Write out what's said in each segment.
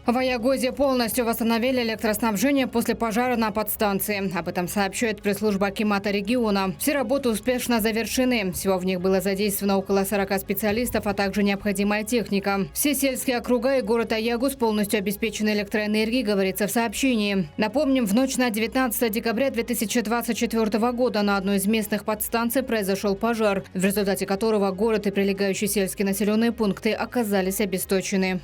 В Аягозе полностью восстановили электроснабжение после пожара на подстанции. Об этом сообщает пресс-служба акимата региона. Все работы успешно завершены. Всего в них было задействовано около 40 специалистов, а также необходимая техника. Все сельские округа и город Аягоз полностью обеспечены электроэнергией, говорится в сообщении. Напомним, в ночь на 19 декабря 2024 года на одной из местных подстанций произошел пожар, в результате которого город и прилегающие сельские населенные пункты оказались обесточены.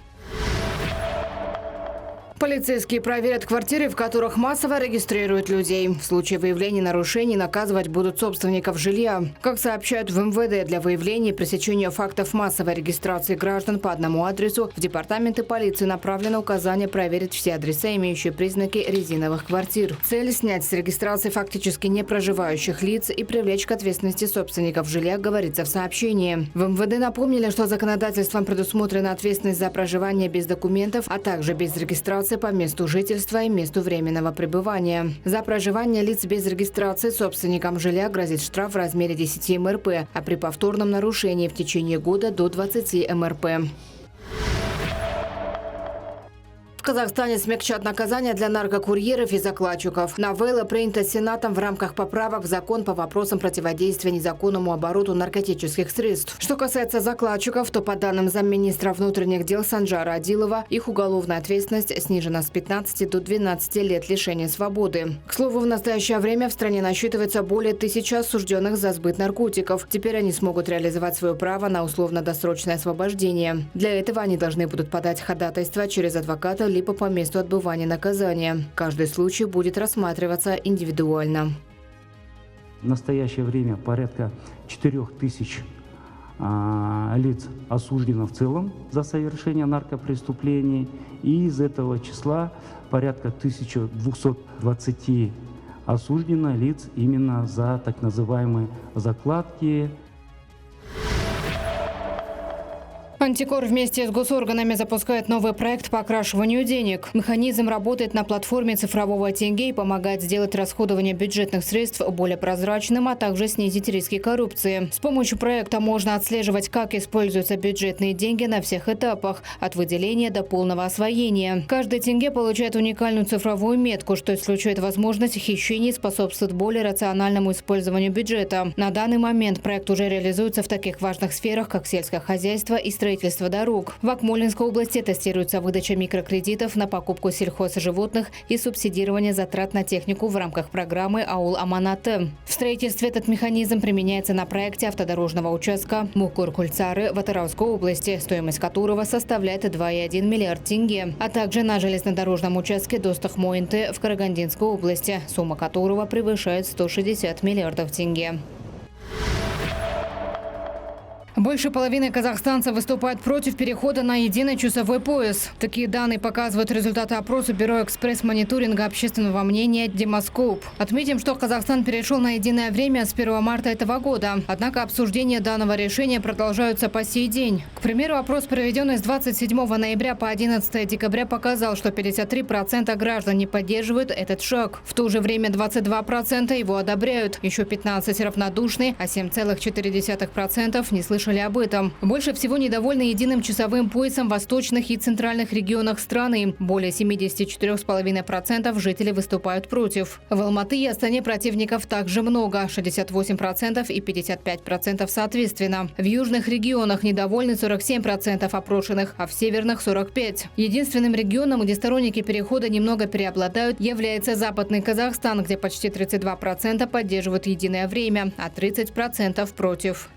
Полицейские проверят квартиры, в которых массово регистрируют людей. В случае выявления нарушений наказывать будут собственников жилья. Как сообщают в МВД, для выявления и пресечения фактов массовой регистрации граждан по одному адресу в департаменты полиции направлено указание проверить все адреса, имеющие признаки резиновых квартир. Цель – снять с регистрации фактически не проживающих лиц и привлечь к ответственности собственников жилья, говорится в сообщении. В МВД напомнили, что законодательством предусмотрена ответственность за проживание без документов, а также без регистрации по месту жительства и месту временного пребывания. За проживание лиц без регистрации собственникам жилья грозит штраф в размере 10 МРП, а при повторном нарушении в течение года до 20 МРП. В Казахстане смягчат наказание для наркокурьеров и закладчиков. Новелла принята Сенатом в рамках поправок в закон по вопросам противодействия незаконному обороту наркотических средств. Что касается закладчиков, то по данным замминистра внутренних дел Санжара Адилова, их уголовная ответственность снижена с 15 до 12 лет лишения свободы. К слову, в настоящее время в стране насчитывается более 1000 осужденных за сбыт наркотиков. Теперь они смогут реализовать свое право на условно-досрочное освобождение. Для этого они должны будут подать ходатайство через адвоката либо по месту отбывания наказания. Каждый случай будет рассматриваться индивидуально. В настоящее время порядка 4000 лиц осуждено в целом за совершение наркопреступлений. И из этого числа порядка 1220 осуждено лиц именно за так называемые закладки. Антикор вместе с госорганами запускает новый проект по окрашиванию денег. Механизм работает на платформе цифрового тенге и помогает сделать расходование бюджетных средств более прозрачным, а также снизить риски коррупции. С помощью проекта можно отслеживать, как используются бюджетные деньги на всех этапах, от выделения до полного освоения. Каждый тенге получает уникальную цифровую метку, что исключает возможность хищений и способствует более рациональному использованию бюджета. На данный момент проект уже реализуется в таких важных сферах, как сельское хозяйство и строительство дорог. В Акмолинской области тестируется выдача микрокредитов на покупку сельхозживотных и субсидирование затрат на технику в рамках программы «Аул Аманаты». В строительстве этот механизм применяется на проекте автодорожного участка Мукур-Кульцары в Атырауской области, стоимость которого составляет 2,1 миллиард тенге, а также на железнодорожном участке Достах-Моинты в Карагандинской области, сумма которого превышает 160 миллиардов тенге. Больше половины казахстанцев выступают против перехода на единый часовой пояс. Такие данные показывают результаты опроса Бюро экспресс-мониторинга общественного мнения «Демоскоп». Отметим, что Казахстан перешел на единое время с 1 марта этого года. Однако обсуждения данного решения продолжаются по сей день. К примеру, опрос, проведенный с 27 ноября по 11 декабря, показал, что 53% граждан не поддерживают этот шаг. В то же время 22% его одобряют, еще 15% равнодушны, а 7,4% не слышали об этом. Больше всего недовольны единым часовым поясом в восточных и центральных регионах страны. Более 74,5% жителей выступают против. В Алматы и Астане противников также много – 68% и 55% соответственно. В южных регионах недовольны 47% опрошенных, а в северных – 45%. Единственным регионом, где сторонники перехода немного преобладают, является Западный Казахстан, где почти 32% поддерживают единое время, а 30% против.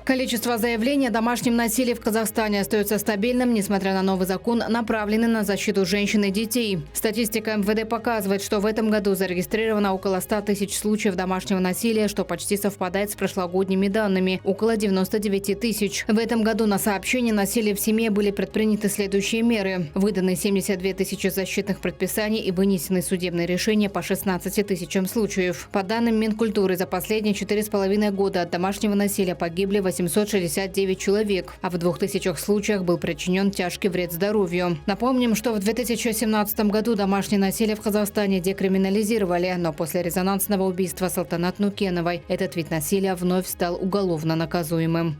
Количество заявлений о домашнем насилии в Казахстане остается стабильным, несмотря на новый закон, направленный на защиту женщин и детей. Статистика МВД показывает, что в этом году зарегистрировано около 100 тысяч случаев домашнего насилия, что почти совпадает с прошлогодними данными – около 99 тысяч. В этом году на сообщение насилия в семье были предприняты следующие меры. Выданы 72 тысячи защитных предписаний и вынесены судебные решения по 16 тысячам случаев. По данным Минкультуры, за последние 4,5 года от домашнего насилия погибли 869 человек, а в 2000 случаях был причинен тяжкий вред здоровью. Напомним, что в 2017 году домашнее насилие в Казахстане декриминализировали, но после резонансного убийства Салтанат Нукеновой этот вид насилия вновь стал уголовно наказуемым.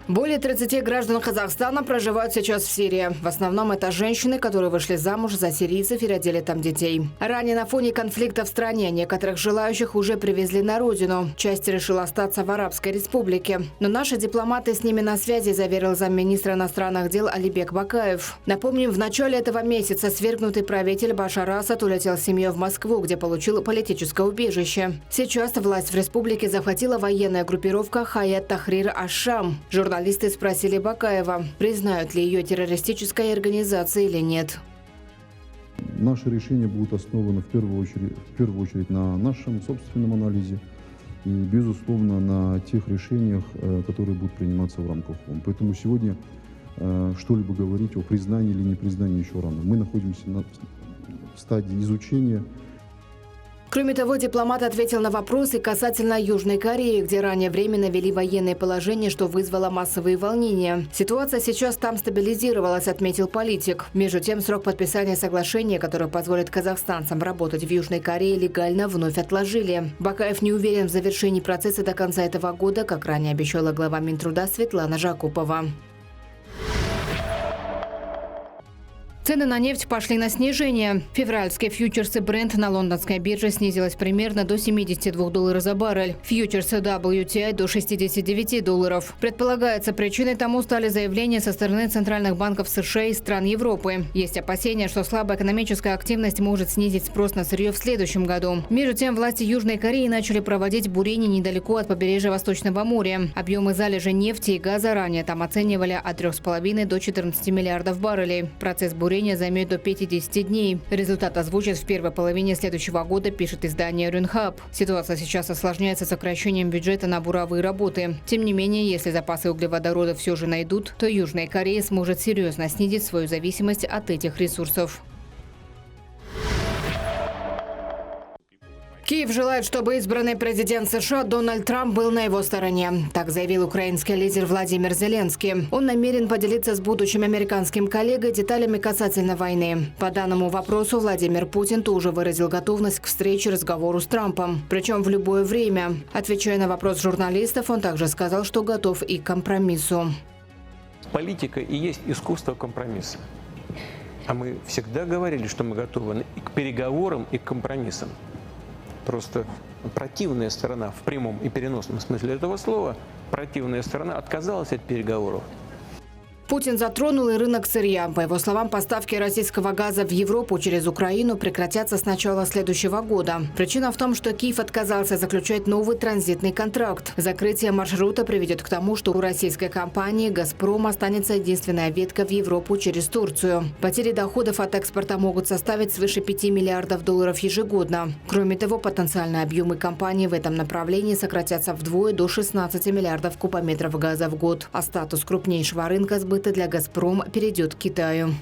Более 30 граждан Казахстана проживают сейчас в Сирии. В основном это женщины, которые вышли замуж за сирийцев и родили там детей. Ранее на фоне конфликта в стране некоторых желающих уже привезли на родину. Часть решила остаться в Арабской республике. Но наши дипломаты с ними на связи, заверил замминистра иностранных дел Алибек Бакаев. Напомним, в начале этого месяца свергнутый правитель Башар Асад улетел с семьей в Москву, где получил политическое убежище. Сейчас власть в республике захватила военная группировка Хаят Тахрир Аш-Шам. Журналисты спросили Бакаева, признают ли ее террористической организацией или нет. Наши решения будут основаны в первую очередь на нашем собственном анализе и, безусловно, на тех решениях, которые будут приниматься в рамках ООН. Поэтому сегодня что-либо говорить о признании или непризнании еще рано. Мы находимся в стадии изучения. Кроме того, дипломат ответил на вопросы касательно Южной Кореи, где ранее временно ввели военное положение, что вызвало массовые волнения. Ситуация сейчас там стабилизировалась, отметил политик. Между тем, срок подписания соглашения, которое позволит казахстанцам работать в Южной Корее легально, вновь отложили. Бакаев не уверен в завершении процесса до конца этого года, как ранее обещала глава Минтруда Светлана Жакупова. Цены на нефть пошли на снижение. Февральские фьючерсы Brent на лондонской бирже снизились примерно до $72 за баррель. Фьючерсы WTI до $69. Предполагается, причиной тому стали заявления со стороны центральных банков США и стран Европы. Есть опасения, что слабая экономическая активность может снизить спрос на сырье в следующем году. Между тем, власти Южной Кореи начали проводить бурение недалеко от побережья Восточного моря. Объемы залежи нефти и газа ранее там оценивали от 3,5 до 14 миллиардов баррелей. Процесс бурения займет до 50 дней. Результат озвучат в первой половине следующего года, пишет издание Рюнхаб. Ситуация сейчас осложняется сокращением бюджета на буровые работы. Тем не менее, если запасы углеводорода все же найдут, то Южная Корея сможет серьезно снизить свою зависимость от этих ресурсов. Киев желает, чтобы избранный президент США Дональд Трамп был на его стороне. Так заявил украинский лидер Владимир Зеленский. Он намерен поделиться с будущим американским коллегой деталями касательно войны. По данному вопросу Владимир Путин тоже выразил готовность к встрече и разговору с Трампом. Причем в любое время. Отвечая на вопрос журналистов, он также сказал, что готов и к компромиссу. Политика и есть искусство компромисса. А мы всегда говорили, что мы готовы и к переговорам, и к компромиссам. Просто противная сторона в прямом и переносном смысле этого слова, противная сторона отказалась от переговоров. Путин затронул и рынок сырья. По его словам, поставки российского газа в Европу через Украину прекратятся с начала следующего года. Причина в том, что Киев отказался заключать новый транзитный контракт. Закрытие маршрута приведет к тому, что у российской компании «Газпром» останется единственная ветка в Европу через Турцию. Потери доходов от экспорта могут составить свыше $5 миллиардов ежегодно. Кроме того, потенциальные объемы компании в этом направлении сократятся вдвое до 16 миллиардов кубометров газа в год. А статус крупнейшего рынка сбыта для «Газпром» перейдет к Китаю.